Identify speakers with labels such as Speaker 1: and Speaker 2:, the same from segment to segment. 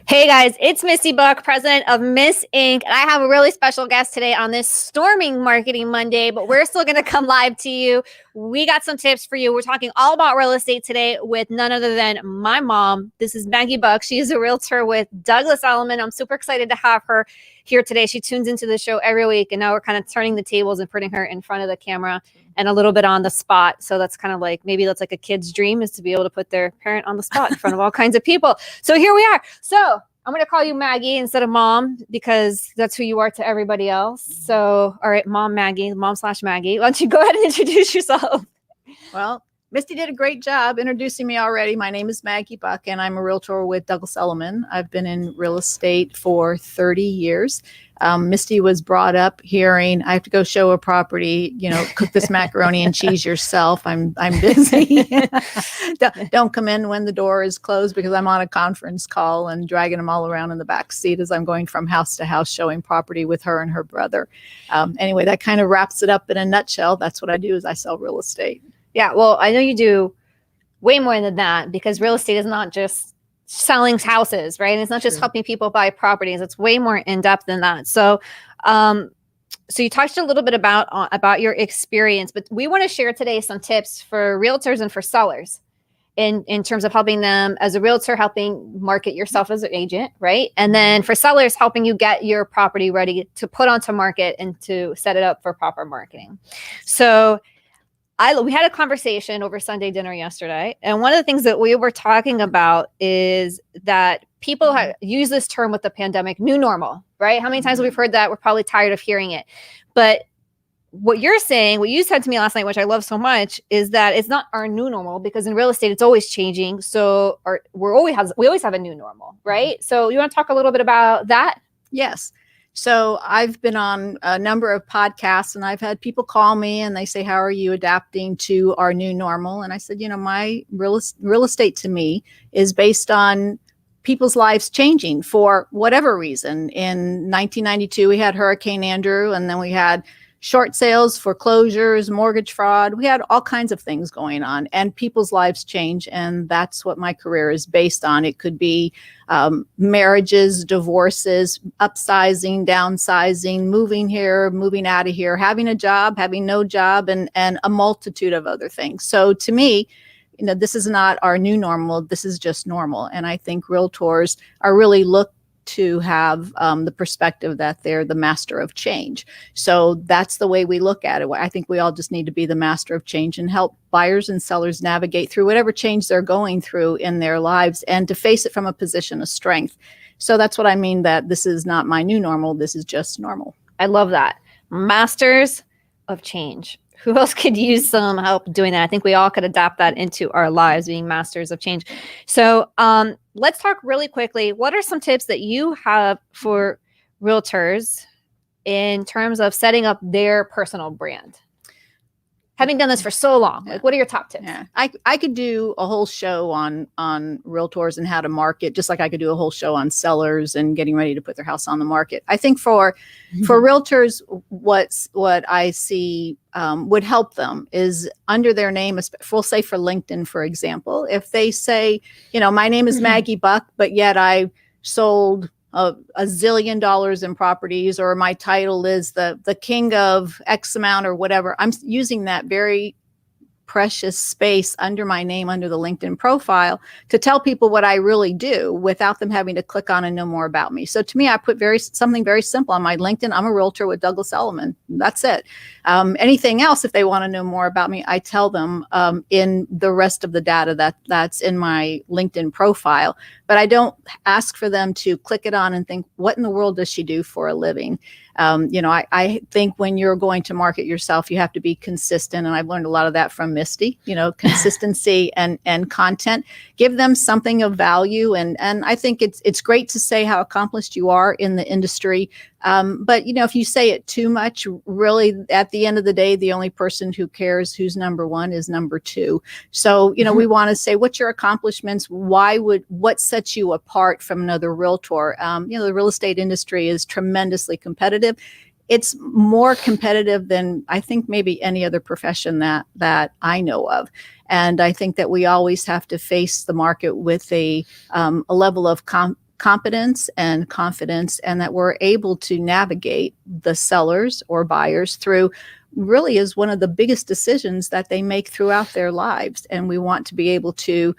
Speaker 1: Hey guys, it's Misty Buck, president of Miss Inc. And I have a really special guest today on this storming Marketing Monday, but we're still going to come live to you. We got some tips for you. We're talking all about real estate today with none other than my mom. This is Maggie Buck. She is a realtor with Douglas Elliman. I'm super excited to have her here today. She tunes into the show every week, and now we're kind of turning the tables and putting her in front of the camera and a little bit on the spot. So that's kind of like, maybe that's like a kid's dream, is to be able to put their parent on the spot in front of all kinds of people. So here we are. So I'm going to call you Maggie instead of mom, because that's who you are to everybody else. So, all right, mom Maggie, mom/Maggie. Why don't you go ahead and introduce yourself?
Speaker 2: Well, Misty did a great job introducing me already. My name is Maggie Buck, and I'm a realtor with Douglas Elliman. I've been in real estate for 30 years. Misty was brought up hearing, I have to go show a property, cook this macaroni and cheese yourself. I'm busy. Don't come in when the door is closed, because I'm on a conference call and dragging them all around in the back seat as I'm going from house to house showing property with her and her brother. Anyway, that kind of wraps it up in a nutshell. That's what I do, is I sell real estate.
Speaker 1: Yeah, well, I know you do way more than that, because real estate is not just selling houses, right? And it's not just helping people buy properties. It's way more in depth than that. So, so you touched a little bit about your experience, but we want to share today some tips for realtors and for sellers in terms of helping them as a realtor, helping market yourself as an agent, right? And then for sellers, helping you get your property ready to put onto market and to set it up for proper marketing. So we had a conversation over Sunday dinner yesterday, and one of the things that we were talking about is that people use this term with the pandemic, new normal, right? How many times we've heard that? We're probably tired of hearing it. But what you're saying, what you said to me last night, which I love so much, is that it's not our new normal, because in real estate, it's always changing. So we always have a new normal, right? So you want to talk a little bit about that?
Speaker 2: Yes. So I've been on a number of podcasts, and I've had people call me and they say, how are you adapting to our new normal? And I said, my real estate to me is based on people's lives changing for whatever reason. In 1992, we had Hurricane Andrew, and then we had short sales, foreclosures, mortgage fraud. We had all kinds of things going on, and people's lives change. And that's what my career is based on. It could be marriages, divorces, upsizing, downsizing, moving here, moving out of here, having a job, having no job, and a multitude of other things. So to me, this is not our new normal. This is just normal. And I think realtors are really looked to have the perspective that they're the master of change. So that's the way we look at it. I think we all just need to be the master of change and help buyers and sellers navigate through whatever change they're going through in their lives, and to face it from a position of strength. So that's what I mean, that this is not my new normal. This is just normal.
Speaker 1: I love that. Masters of change. Who else could use some help doing that? I think we all could adapt that into our lives, being masters of change. So let's talk really quickly. What are some tips that you have for realtors in terms of setting up their personal brand? Having done this for so long, what are your top tips?
Speaker 2: Yeah, I could do a whole show on realtors and how to market, just like I could do a whole show on sellers and getting ready to put their house on the market. I think for realtors, what I see would help them is under their name. We'll say for LinkedIn, for example, if they say, my name is Maggie Buck, but yet I sold a zillion dollars in properties, or my title is the king of X amount or whatever. I'm using that very precious space under my name, under the LinkedIn profile, to tell people what I really do without them having to click on and know more about me. So to me, I put something very simple on my LinkedIn. I'm a realtor with Douglas Elliman. That's it. Anything else, if they want to know more about me, I tell them in the rest of the data that's in my LinkedIn profile. But I don't ask for them to click it on and think, what in the world does she do for a living? I think when you're going to market yourself, you have to be consistent. And I've learned a lot of that from Misty, consistency and content. Give them something of value. And I think it's great to say how accomplished you are in the industry. But, if you say it too much, really, at the end of the day, the only person who cares who's number one is number two. So, we want to say, what's your accomplishments? What sets you apart from another realtor? The real estate industry is tremendously competitive. It's more competitive than I think maybe any other profession that I know of. And I think that we always have to face the market with a level of competence and confidence, and that we're able to navigate the sellers or buyers through really is one of the biggest decisions that they make throughout their lives. And we want to be able to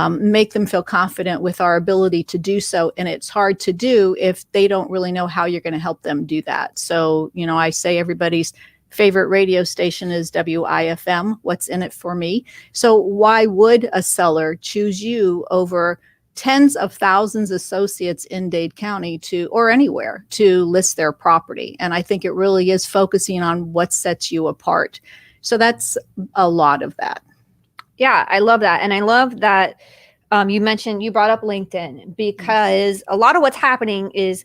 Speaker 2: make them feel confident with our ability to do so. And it's hard to do if they don't really know how you're going to help them do that. So, I say everybody's favorite radio station is WIFM. What's in it for me? So why would a seller choose you over tens of thousands of associates in Dade County or anywhere to list their property? And I think it really is focusing on what sets you apart. So that's a lot of that.
Speaker 1: Yeah, I love that. And I love that you brought up LinkedIn, because a lot of what's happening is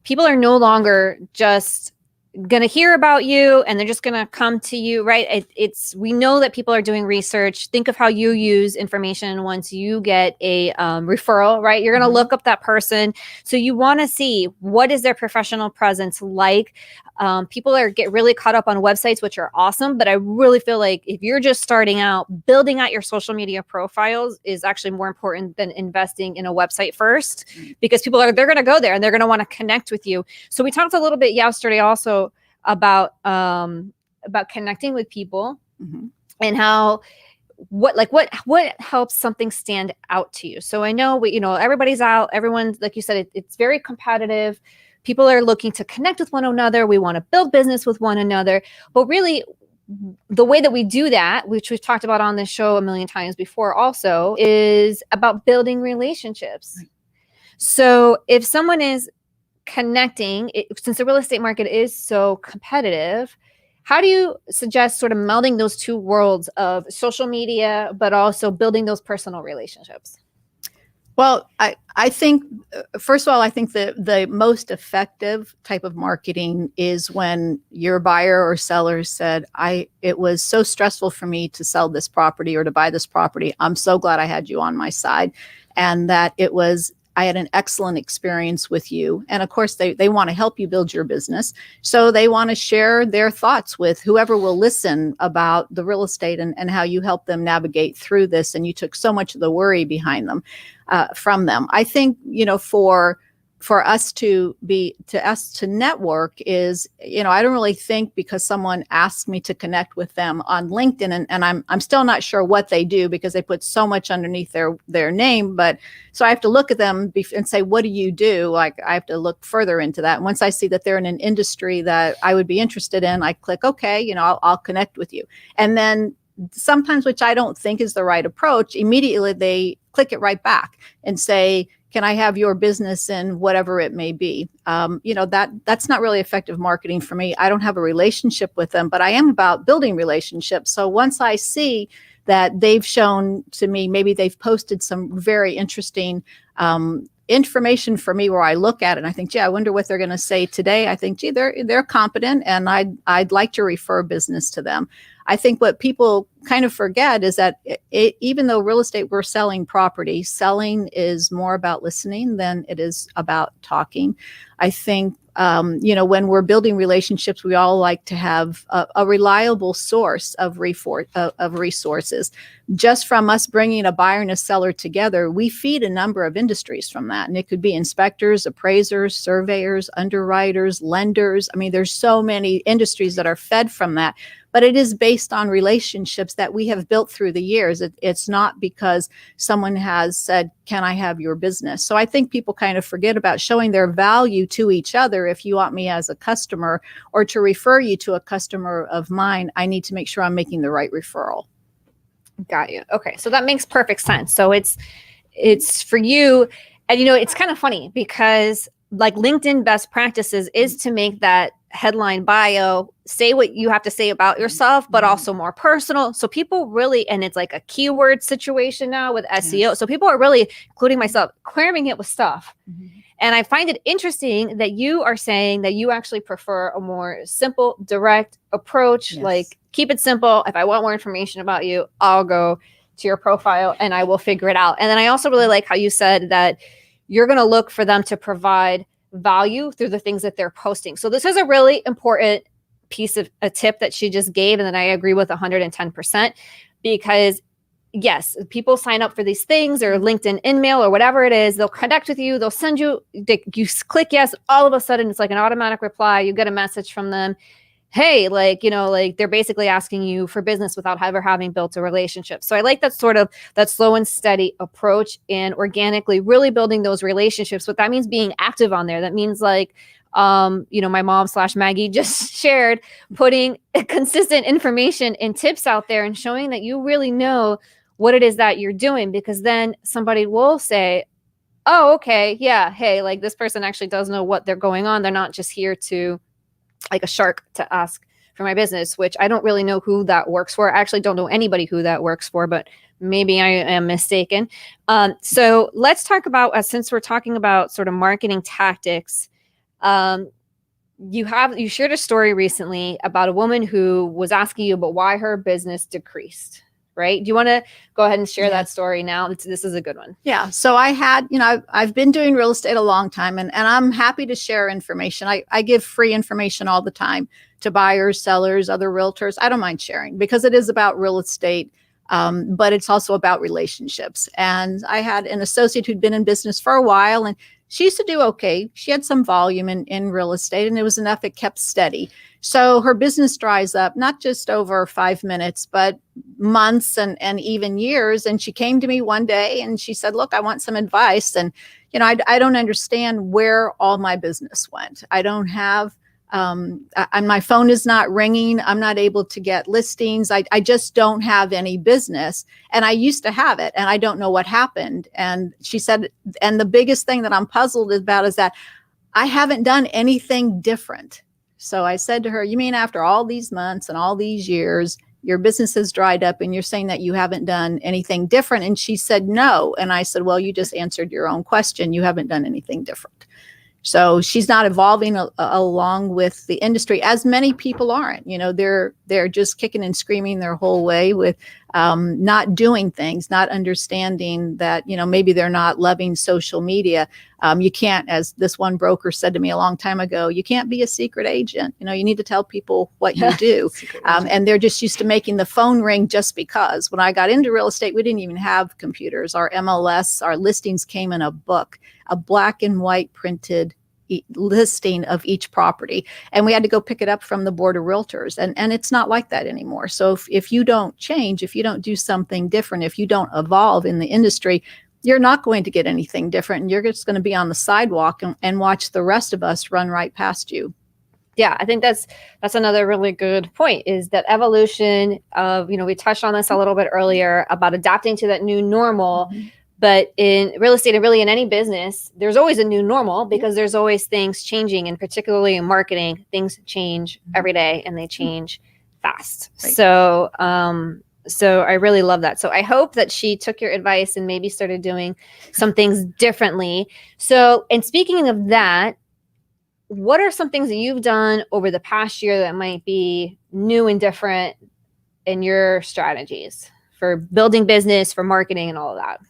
Speaker 1: people are no longer just going to hear about you and they're just going to come to you, right? We know that people are doing research. Think of how you use information once you get a referral, right? You're going to look up that person. So you want to see, what is their professional presence like? People get really caught up on websites, which are awesome. But I really feel like if you're just starting out, building out your social media profiles is actually more important than investing in a website first, because they're going to go there and they're going to want to connect with you. So we talked a little bit yesterday also about connecting with people and how what helps something stand out to you. So I know everybody's out, everyone's, like you said, it's very competitive. People are looking to connect with one another. We want to build business with one another. But really, the way that we do that, which we've talked about on this show a million times before also, is about building relationships. Right. So if someone is connecting, since the real estate market is so competitive, how do you suggest sort of melding those two worlds of social media, but also building those personal relationships?
Speaker 2: Well, I think, first of all, I think the most effective type of marketing is when your buyer or seller said, it was so stressful for me to sell this property or to buy this property. I'm so glad I had you on my side, and that I had an excellent experience with you. And of course, they want to help you build your business. So they want to share their thoughts with whoever will listen about the real estate and how you help them navigate through this. And you took so much of the worry behind them, from them. I think, for us to network is, I don't really think because someone asked me to connect with them on LinkedIn, and I'm still not sure what they do because they put so much underneath their name. But so I have to look at them and say, what do you do? Like, I have to look further into that. And once I see that they're in an industry that I would be interested in, I click, okay, I'll connect with you. And then sometimes, which I don't think is the right approach, immediately they click it right back and say, can I have your business in whatever it may be? That's not really effective marketing for me. I don't have a relationship with them, but I am about building relationships. So once I see that they've shown to me, maybe they've posted some very interesting information for me where I look at it and I think, gee, I wonder what they're going to say today. I think, gee, they're competent, and I'd like to refer business to them. I think what people kind of forget is that even though real estate, we're selling property, selling is more about listening than it is about talking. I think, when we're building relationships, we all like to have a reliable source of resources. Just from us bringing a buyer and a seller together, we feed a number of industries from that. And it could be inspectors, appraisers, surveyors, underwriters, lenders. I mean, there's so many industries that are fed from that. But it is based on relationships that we have built through the years. It's not because someone has said, can I have your business? So I think people kind of forget about showing their value to each other. If you want me as a customer or to refer you to a customer of mine, I need to make sure I'm making the right referral.
Speaker 1: Got you. Okay. So that makes perfect sense. So it's for you. And, it's kind of funny because like LinkedIn best practices is to make that headline bio say what you have to say about yourself, but also more personal. So people really, and it's like a keyword situation now with SEO. Yes. So people are really, including myself, cramming it with stuff. Mm-hmm. And I find it interesting that you are saying that you actually prefer a more simple, direct approach. Yes. Like, keep it simple. If I want more information about you, I'll go to your profile and I will figure it out. And then I also really like how you said that you're going to look for them to provide value through the things that they're posting. So this is a really important piece of a tip that she just gave. And then I agree with 110%, because yes, people sign up for these things or LinkedIn InMail or whatever it is. They'll connect with you. They'll send you, you click yes. All of a sudden, it's like an automatic reply. You get a message from them. Hey, like, like they're basically asking you for business without ever having built a relationship. So I like that sort of that slow and steady approach and organically really building those relationships. What that means being active on there. That means like, my mom / Maggie just shared putting consistent information and tips out there and showing that you really know what it is that you're doing, because then somebody will say, oh, okay, yeah, hey, like this person actually does know what they're going on. They're not just here to like a shark to ask for my business, which I don't really know who that works for. I actually don't know anybody who that works for, but maybe I am mistaken. So let's talk about, since we're talking about sort of marketing tactics, you shared a story recently about a woman who was asking you about why her business decreased. Right? Do you want to go ahead and share that story now? This is a good one.
Speaker 2: Yeah. So I had, I've been doing real estate a long time, and I'm happy to share information. I give free information all the time to buyers, sellers, other realtors. I don't mind sharing because it is about real estate, but it's also about relationships. And I had an associate who'd been in business for a while, and she used to do okay. She had some volume in real estate, and it was enough. It kept steady. So her business dries up, not just over 5 minutes, but months and even years. And she came to me one day and she said, look, I want some advice. And, I don't understand where all my business went. I don't have, and my phone is not ringing. I'm not able to get listings. I just don't have any business. And I used to have it, and I don't know what happened. And she said, and the biggest thing that I'm puzzled about is that I haven't done anything different. So I said to her, you mean after all these months and all these years, your business has dried up and you're saying that you haven't done anything different? And she said, no. And I said, well, you just answered your own question. You haven't done anything different. So she's not evolving along with the industry, as many people aren't. They're just kicking and screaming their whole way with not doing things, not understanding that, maybe they're not loving social media. You can't, as this one broker said to me a long time ago, you can't be a secret agent. You need to tell people what you do. And they're just used to making the phone ring just because. When I got into real estate, we didn't even have computers. Our MLS, our listings came in a book, a black and white printed listing of each property. And we had to go pick it up from the board of realtors. And it's not like that anymore. So if you don't change, if you don't do something different, if you don't evolve in the industry, you're not going to get anything different. And you're just going to be on the sidewalk and watch the rest of us run right past you.
Speaker 1: Yeah, I think that's another really good point, is that evolution of, we touched on this a little bit earlier about adapting to that new normal. Mm-hmm. But in real estate and really in any business, there's always a new normal because there's always things changing, and particularly in marketing, things change every day and they change fast. Right. So I really love that. So I hope that she took your advice and maybe started doing some things differently. So, and speaking of that, what are some things that you've done over the past year that might be new and different in your strategies for building business, for marketing and all of that?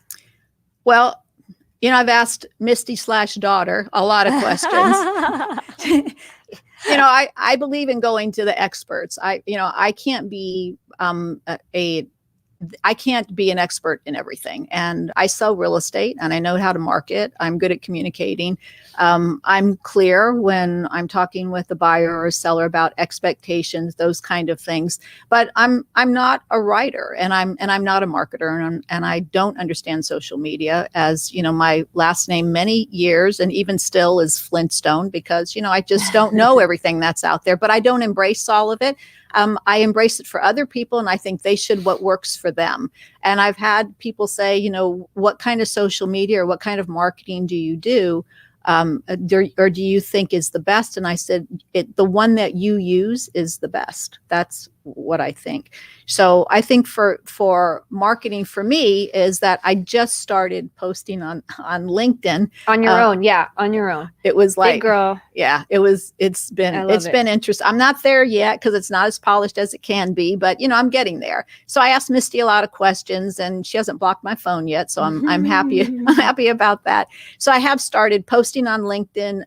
Speaker 2: Well, I've asked Misty / daughter a lot of questions. I believe in going to the experts. I can't be I can't be an expert in everything. And I sell real estate and I know how to market. I'm good at communicating. I'm clear when I'm talking with a buyer or a seller about expectations, those kind of things. But I'm not a writer, and I'm not a marketer, and I don't understand social media. As my last name many years and even still is Flintstone, because I just don't know everything that's out there. But I don't embrace all of it. I embrace it for other people, and I think they should what works for them. And I've had people say, what kind of social media or what kind of marketing do you do? Or do you think is the best? And I said, the one that you use is the best. That's what I think. So I think for marketing for me is that I just started posting on LinkedIn.
Speaker 1: On your own. Yeah. On your own.
Speaker 2: It was like,
Speaker 1: big girl.
Speaker 2: Yeah, it's been interesting. I'm not there yet because it's not as polished as it can be, but I'm getting there. So I asked Misty a lot of questions, and she hasn't blocked my phone yet. So I'm happy. I'm happy about that. So I have started posting on LinkedIn.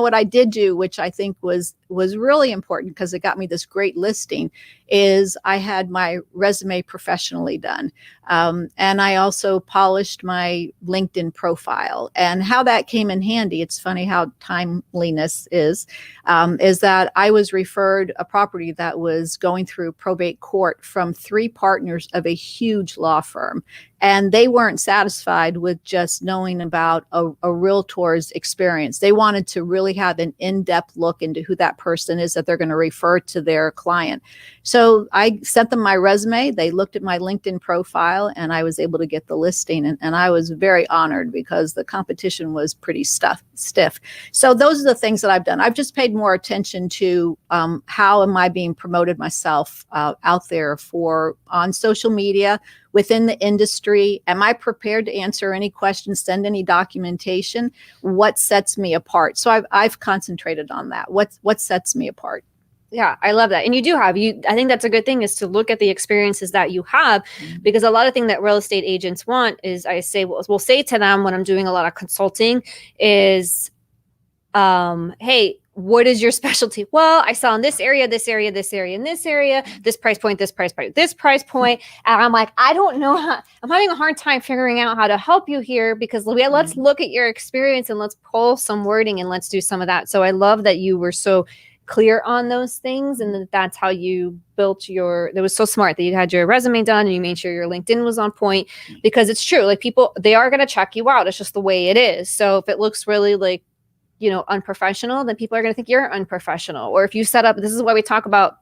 Speaker 2: What I did do, which I think was was really important because it got me this great listing is I had my resume professionally done. And I also polished my LinkedIn profile. And how that came in handy, it's funny how timeliness is that I was referred a property that was going through probate court from 3 partners of a huge law firm. And they weren't satisfied with just knowing about a realtor's experience. They wanted to really have an in-depth look into who that person is that they're going to refer to their client. So I sent them my resume. They looked at my LinkedIn profile, and I was able to get the listing. And I was very honored because the competition was pretty stiff. So those are the things that I've done. I've just paid more attention to how am I being promoted myself out there on social media, within the industry. Am I prepared to answer any questions, send any documentation? What sets me apart? So I've concentrated on that. What sets me apart?
Speaker 1: Yeah, I love that. And you do have, I think that's a good thing, is to look at the experiences that you have, because a lot of things that real estate agents want is, we'll say to them when I'm doing a lot of consulting is, hey, what is your specialty? Well, I saw in this area, this area, this area, and this area, this price point, this price point, this price point. And I'm like, I don't know I'm having a hard time figuring out how to help you here, because let's look at your experience and let's pull some wording and let's do some of that. So I love that you were so clear on those things, and that's how you built that was so smart that you had your resume done and you made sure your LinkedIn was on point, because it's true. Like, people, they are going to check you out. It's just the way it is. So if it looks really like, unprofessional, then people are going to think you're unprofessional. Or if you set up, this is why we talk about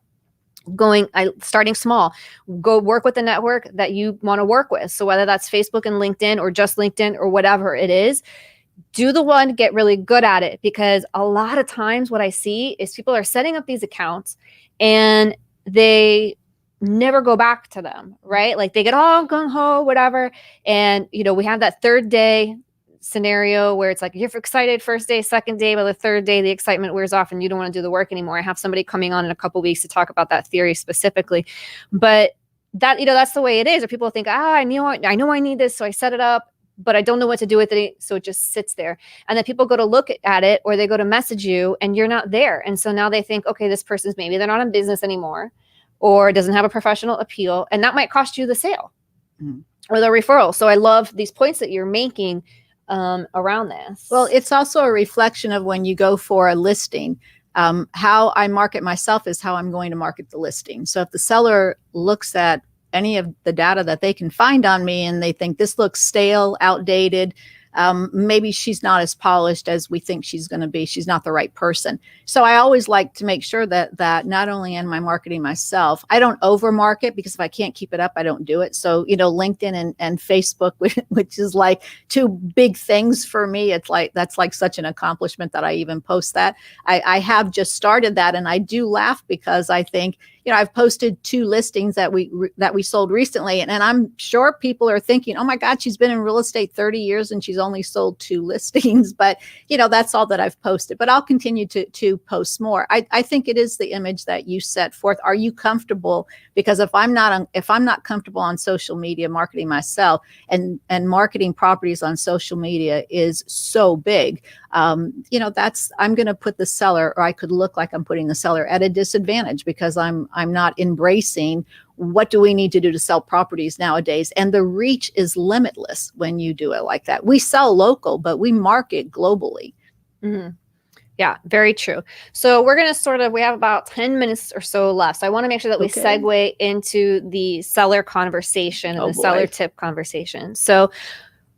Speaker 1: starting small, go work with the network that you want to work with. So whether that's Facebook and LinkedIn or just LinkedIn or whatever it is, do the one, get really good at it. Because a lot of times what I see is people are setting up these accounts and they never go back to them, right? Like, they get all gung-ho, whatever. And, we have that 3rd day scenario where it's like, you're excited first day, second day, by the 3rd day, the excitement wears off and you don't want to do the work anymore. I have somebody coming on in a couple of weeks to talk about that theory specifically. But that, that's the way it is. Or people think, I know I need this, so I set it up, but I don't know what to do with it. So it just sits there. And then people go to look at it, or they go to message you and you're not there. And so now they think, okay, this person's, maybe they're not in business anymore, or doesn't have a professional appeal. And that might cost you the sale or the referral. So I love these points that you're making around this.
Speaker 2: Well, it's also a reflection of when you go for a listing. How I market myself is how I'm going to market the listing. So if the seller looks at any of the data that they can find on me and they think this looks stale, outdated, maybe she's not as polished as we think she's going to be. She's not the right person. So I always like to make sure that not only am I marketing myself, I don't over market, because if I can't keep it up, I don't do it. So, LinkedIn and Facebook, which is like 2 big things for me. It's like, that's like such an accomplishment that I even post that. I have just started that, and I do laugh because I think, I've posted 2 listings that we sold recently. And I'm sure people are thinking, oh my God, she's been in real estate 30 years and she's only sold 2 listings. But, that's all that I've posted. But I'll continue to post more. I think it is the image that you set forth. Are you comfortable? Because if I'm not comfortable on social media marketing myself, and marketing properties on social media is so big, I'm going to put the seller, or I could look like I'm putting the seller at a disadvantage, because I'm not embracing what do we need to do to sell properties nowadays. And the reach is limitless when you do it like that. We sell local, but we market globally.
Speaker 1: Mm-hmm. Yeah, very true. So we're going to we have about 10 minutes or so left. So I want to make sure that we segue into the seller conversation and the seller tip conversation. So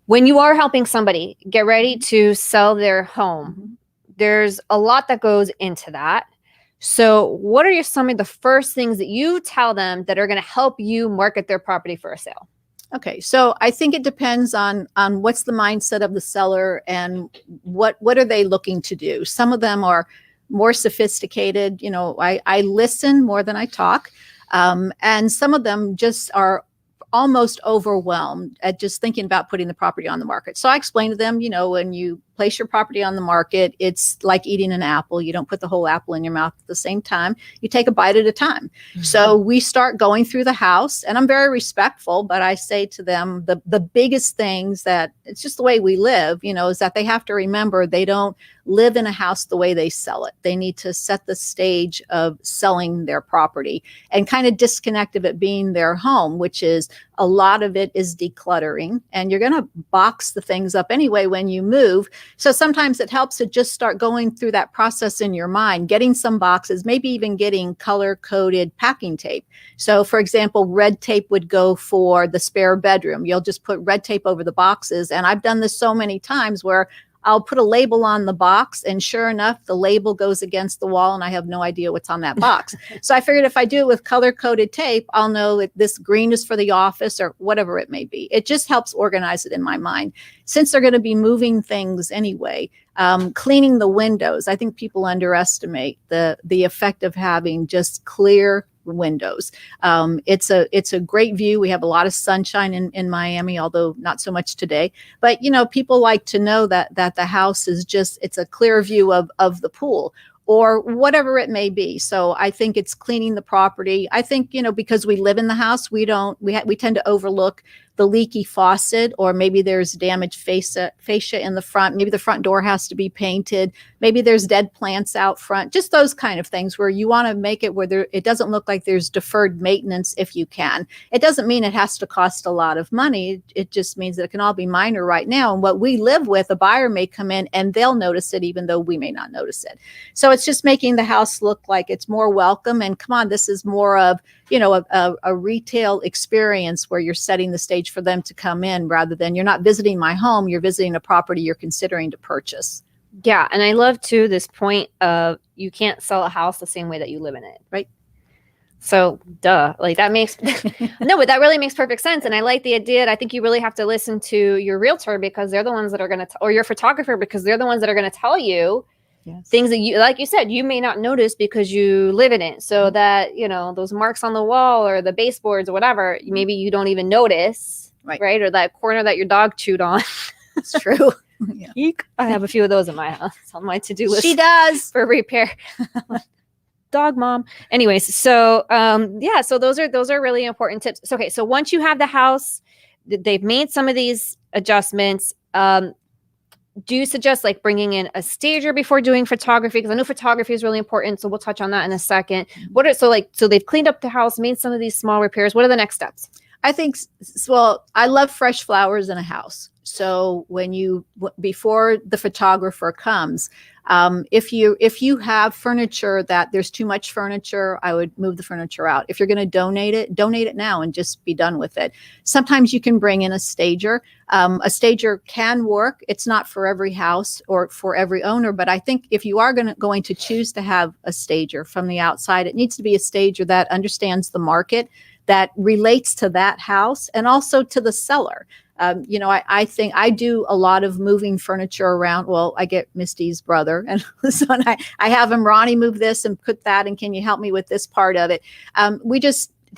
Speaker 1: when you are helping somebody get ready to sell their home, there's a lot that goes into that. So what are some of the first things that you tell them that are going to help you market their property for a sale?
Speaker 2: Okay, so I think it depends on what's the mindset of the seller and what are they looking to do. Some of them are more sophisticated. I listen more than I talk, and some of them just are almost overwhelmed at just thinking about putting the property on the market. So I explain to them, when you place your property on the market, it's like eating an apple. You don't put the whole apple in your mouth at the same time. You take a bite at a time. So we start going through the house, and I'm very respectful, but I say to them, the biggest things that it's just the way we live, is that they have to remember they don't live in a house the way they sell it. They need to set the stage of selling their property and kind of disconnect of it being their home, which is a lot of it is decluttering, and you're going to box the things up anyway when you move. So sometimes it helps to just start going through that process in your mind, getting some boxes, maybe even getting color-coded packing tape. So for example, red tape would go for the spare bedroom. You'll just put red tape over the boxes. And I've done this so many times where I'll put a label on the box, and sure enough, the label goes against the wall and I have no idea what's on that box. So I figured if I do it with color-coded tape, I'll know that this green is for the office or whatever it may be. It just helps organize it in my mind. Since they're going to be moving things anyway, cleaning the windows, I think people underestimate the effect of having just clear windows. It's a great view. We have a lot of sunshine in Miami, although not so much today. But people like to know that the house is it's a clear view of the pool or whatever it may be. So I think it's cleaning the property. I think because we live in the house, we tend to overlook the leaky faucet, or maybe there's damaged fascia in the front. Maybe the front door has to be painted. Maybe there's dead plants out front. Just those kind of things where you want to make it where it doesn't look like there's deferred maintenance if you can. It doesn't mean it has to cost a lot of money. It just means that it can all be minor right now. And what we live with, a buyer may come in and they'll notice it even though we may not notice it. So it's just making the house look like it's more welcome. And come on, this is more of a retail experience where you're setting the stage for them to come in, rather than you're not visiting my home, you're visiting a property you're considering to purchase.
Speaker 1: Yeah. And I love too this point of you can't sell a house the same way that you live in it.
Speaker 2: Right.
Speaker 1: So like that makes no, but that really makes perfect sense. And I like the idea. I think you really have to listen to your realtor, because they're the ones that are going to, or your photographer, because they're the ones that are going to tell you things that you, like you said, you may not notice because you live in it. So that, those marks on the wall or the baseboards or whatever, maybe you don't even notice, right? Or that corner that your dog chewed on.
Speaker 2: It's true. Yeah.
Speaker 1: I have a few of those in my house on my to-do list.
Speaker 2: She does.
Speaker 1: For repair. Dog mom. Anyways, so so those are really important tips. So, okay, so once you have the house, they've made some of these adjustments. Do you suggest like bringing in a stager before doing photography? Because I know photography is really important. So we'll touch on that in a second. So they've cleaned up the house, made some of these small repairs. What are the next steps?
Speaker 2: I think, I love fresh flowers in a house. So before the photographer comes, if you have furniture that there's too much furniture, I would move the furniture out. If you're going to donate it now and just be done with it. Sometimes you can bring in a stager. A stager can work. It's not for every house or for every owner, but I think if you are going to choose to have a stager from the outside, it needs to be a stager that understands the market, that relates to that house and also to the seller. I think I do a lot of moving furniture around. Well, I get Misty's brother, and so I have him, Ronnie, move this and put that, and can you help me with this part of it?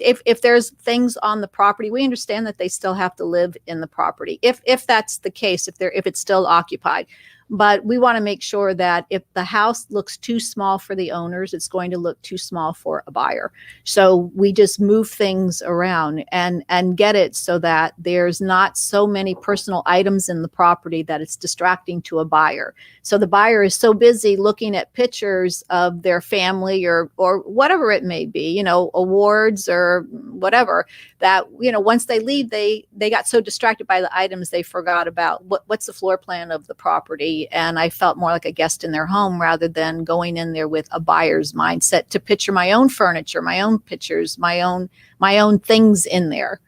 Speaker 2: If there's things on the property, we understand that they still have to live in the property. If that's the case, if it's still occupied. But we want to make sure that if the house looks too small for the owners, it's going to look too small for a buyer. So we just move things around and get it so that there's not so many personal items in the property that it's distracting to a buyer. So the buyer is so busy looking at pictures of their family or whatever it may be, awards or whatever, that, once they leave, they got so distracted by the items, they forgot about what's the floor plan of the property. And I felt more like a guest in their home rather than going in there with a buyer's mindset to picture my own furniture, my own pictures, my own things in there.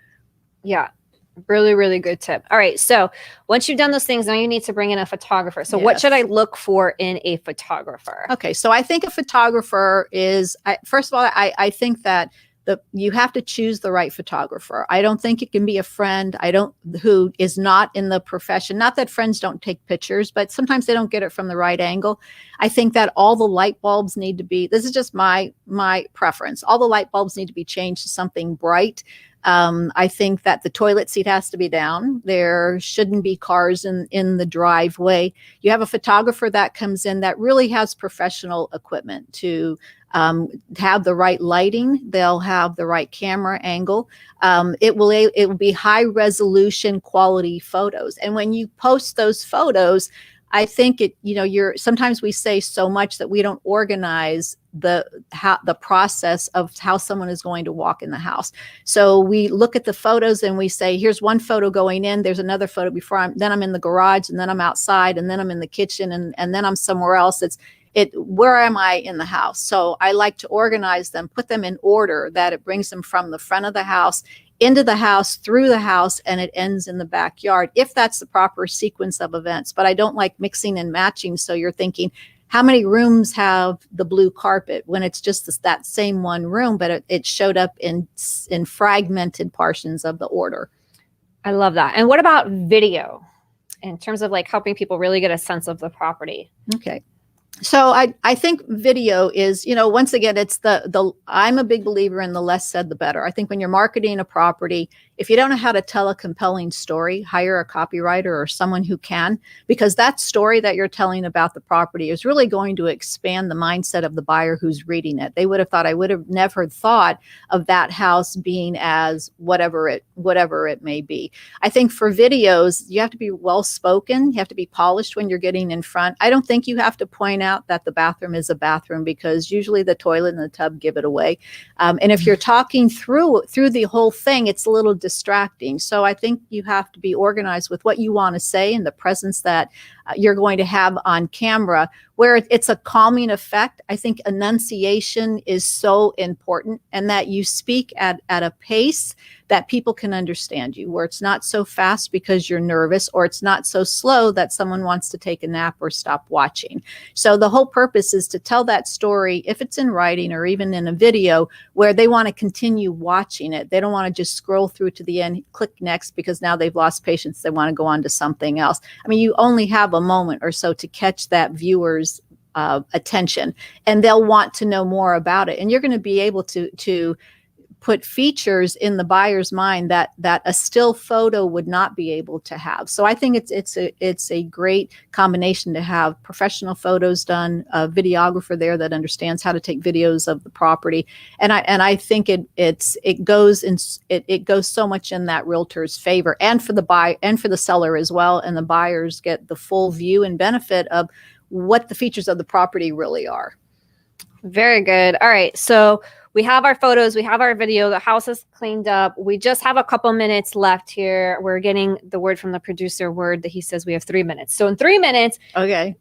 Speaker 1: Yeah. Really, really good tip. All right. So once you've done those things, now you need to bring in a photographer. So what should I look for in a photographer? Okay.
Speaker 2: So I think a photographer is, first of all, I think that you have to choose the right photographer. I don't think it can be a friend who is not in the profession. Not that friends don't take pictures, but sometimes they don't get it from the right angle. I think that all the light bulbs need to be, this is just my preference. All the light bulbs need to be changed to something bright. I think that the toilet seat has to be down. There shouldn't be cars in the driveway. You have a photographer that comes in that really has professional equipment to have the right lighting. They'll have the right camera angle. It will be high resolution quality photos. And when you post those photos, I think sometimes we say so much that we don't organize the process of how someone is going to walk in the house. So we look at the photos and we say, here's one photo going in, there's another photo then I'm in the garage, and then I'm outside, and then I'm in the kitchen, and then I'm somewhere else. Where am I in the house? So I like to organize them, put them in order that it brings them from the front of the house into the house, through the house, and it ends in the backyard, if that's the proper sequence of events. But I don't like mixing and matching. So you're thinking, how many rooms have the blue carpet, when it's just that same one room, but it showed up in fragmented portions of the order.
Speaker 1: I love that. And what about video in terms of like helping people really get a sense of the property?
Speaker 2: Okay. So I think video is, once again, it's I'm a big believer in the less said, the better. I think when you're marketing a property, if you don't know how to tell a compelling story, hire a copywriter or someone who can, because that story that you're telling about the property is really going to expand the mindset of the buyer who's reading it. They would have thought, I would have never thought of that house being as whatever it may be. I think for videos, you have to be well spoken. You have to be polished when you're getting in front. I don't think you have to point out that the bathroom is a bathroom, because usually the toilet and the tub give it away. And if you're talking through the whole thing, it's a little distracting. So I think you have to be organized with what you want to say and the presence that you're going to have on camera, where it's a calming effect. I think enunciation is so important, and that you speak at a pace that people can understand you, where it's not so fast because you're nervous, or it's not so slow that someone wants to take a nap or stop watching. So the whole purpose is to tell that story, if it's in writing or even in a video, where they want to continue watching it. They don't want to just scroll through to the end, click next, because now they've lost patience. They want to go on to something else. I mean, you only have a moment or so to catch that viewer's attention, and they'll want to know more about it. And you're going to be able to put features in the buyer's mind that a still photo would not be able to have. So I think it's a great combination to have professional photos done, a videographer there that understands how to take videos of the property, and I think it goes so much in that realtor's favor, and for the buyer and for the seller as well, and the buyers get the full view and benefit of what the features of the property really are.
Speaker 1: Very good. All right, so we have our photos, we have our video, the house is cleaned up. We just have a couple minutes left here. We're getting the word from the producer that he says we have 3 minutes. So in 3 minutes,
Speaker 2: okay.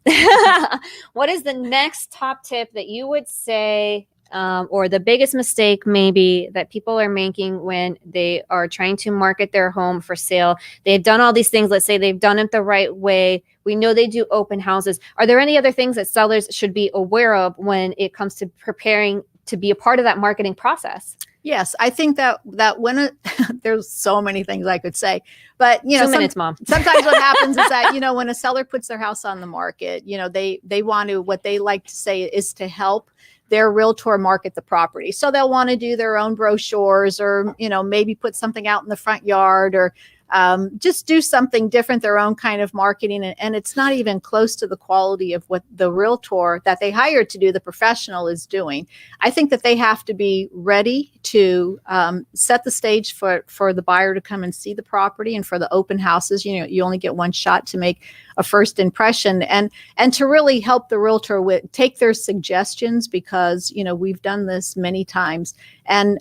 Speaker 1: What is the next top tip that you would say, or the biggest mistake maybe that people are making when they are trying to market their home for sale? They've done all these things. Let's say they've done it the right way. We know they do open houses. Are there any other things that sellers should be aware of when it comes to preparing to be a part of that marketing process?
Speaker 2: Yes, I think that when there's so many things I could say, but
Speaker 1: 2 minutes, Mom.
Speaker 2: Sometimes what happens is that when a seller puts their house on the market, they want to, what they like to say is to help their realtor market the property. So they'll want to do their own brochures, or maybe put something out in the front yard, or just do something different, their own kind of marketing. And it's not even close to the quality of what the realtor that they hired to do, the professional, is doing. I think that they have to be ready to set the stage for the buyer to come and see the property, and for the open houses. You only get one shot to make a first impression, and to really help the realtor take their suggestions, because we've done this many times, and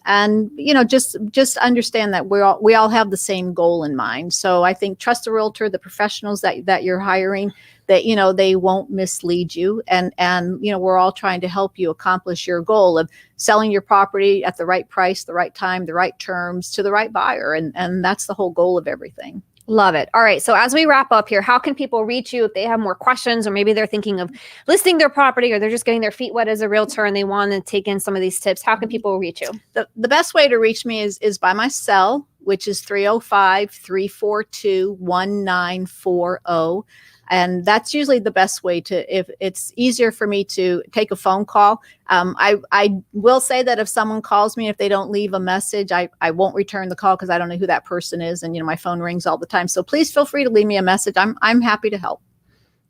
Speaker 2: just understand that we all have the same goal in mind. So I think trust the realtor, the professionals that you're hiring, that they won't mislead you, and we're all trying to help you accomplish your goal of selling your property at the right price, the right time, the right terms, to the right buyer, and that's the whole goal of everything.
Speaker 1: Love it. All right. So as we wrap up here, how can people reach you if they have more questions, or maybe they're thinking of listing their property, or they're just getting their feet wet as a realtor and they want to take in some of these tips? How can people reach you?
Speaker 2: The best way to reach me is by my cell, which is 305-342-1940. And that's usually the best way to, if it's easier for me to take a phone call. I will say that if someone calls me, if they don't leave a message, I won't return the call because I don't know who that person is. And, my phone rings all the time. So please feel free to leave me a message. I'm happy to help.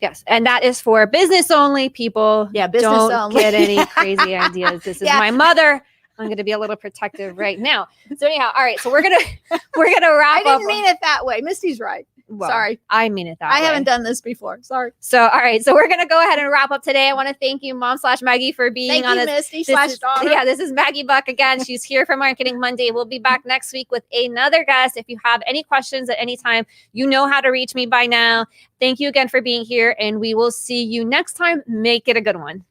Speaker 1: Yes. And that is for business only people.
Speaker 2: Yeah. Business
Speaker 1: don't
Speaker 2: only.
Speaker 1: get any crazy ideas. This is my mother. I'm going to be a little protective right now. So anyhow, all right. So we're going to wrap up.
Speaker 2: I didn't mean it that way. Misty's right.
Speaker 1: Well,
Speaker 2: sorry.
Speaker 1: I mean it that way.
Speaker 2: I haven't done this before. Sorry.
Speaker 1: So, all right. So we're going to go ahead and wrap up today. I want to thank you, Mom/Maggie, for being on this.
Speaker 2: Misty / daughter.
Speaker 1: Yeah, this is Maggie Buck again. She's here for Marketing Monday. We'll be back next week with another guest. If you have any questions at any time, you know how to reach me by now. Thank you again for being here, and we will see you next time. Make it a good one.